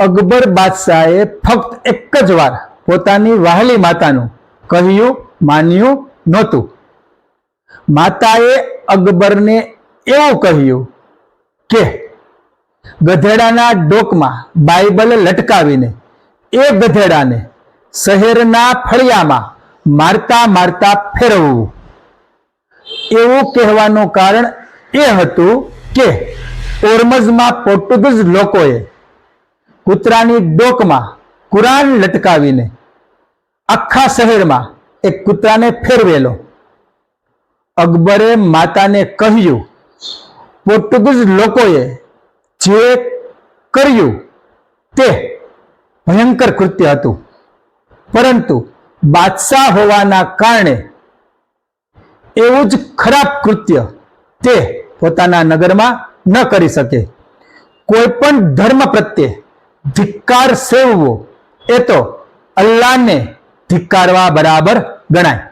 અકબર બાદશાહે ફક્ત એક જ વાર પોતાની વહાલી માતાનું કહ્યું માન્યું નહોતું. માતાએ અકબરને એવું કહ્યું કે ગધેડાના ડોકમાં બાઇબલ લટકાવીને એ ગધેડાને શહેરના ફળિયામાં મારતા મારતા ફેરવવું. એવું કહેવાનું કારણ એ હતું કે ઓર્મઝમાં પોર્ટુગીઝ લોકોએ કૂતરાની ડોકમાં કુરાન લટકાવીને આખા શહેરમાં એક કૂતરાને ફેરવેલો. અકબરે માતાને કહ્યું પોર્ટુગીઝ લોકોએ જે કર્યું તે ભયંકર કૃત્ય હતું, પરંતુ બાદશાહ હોવાના કારણે એવું જ ખરાબ કૃત્ય તે પોતાના નગરમાં ન કરી શકે. કોઈ પણ ધર્મ પ્રત્યે ધિક્કાર સેવવો એ તો અલ્લાહને ધિક્કારવા બરાબર ગણાય.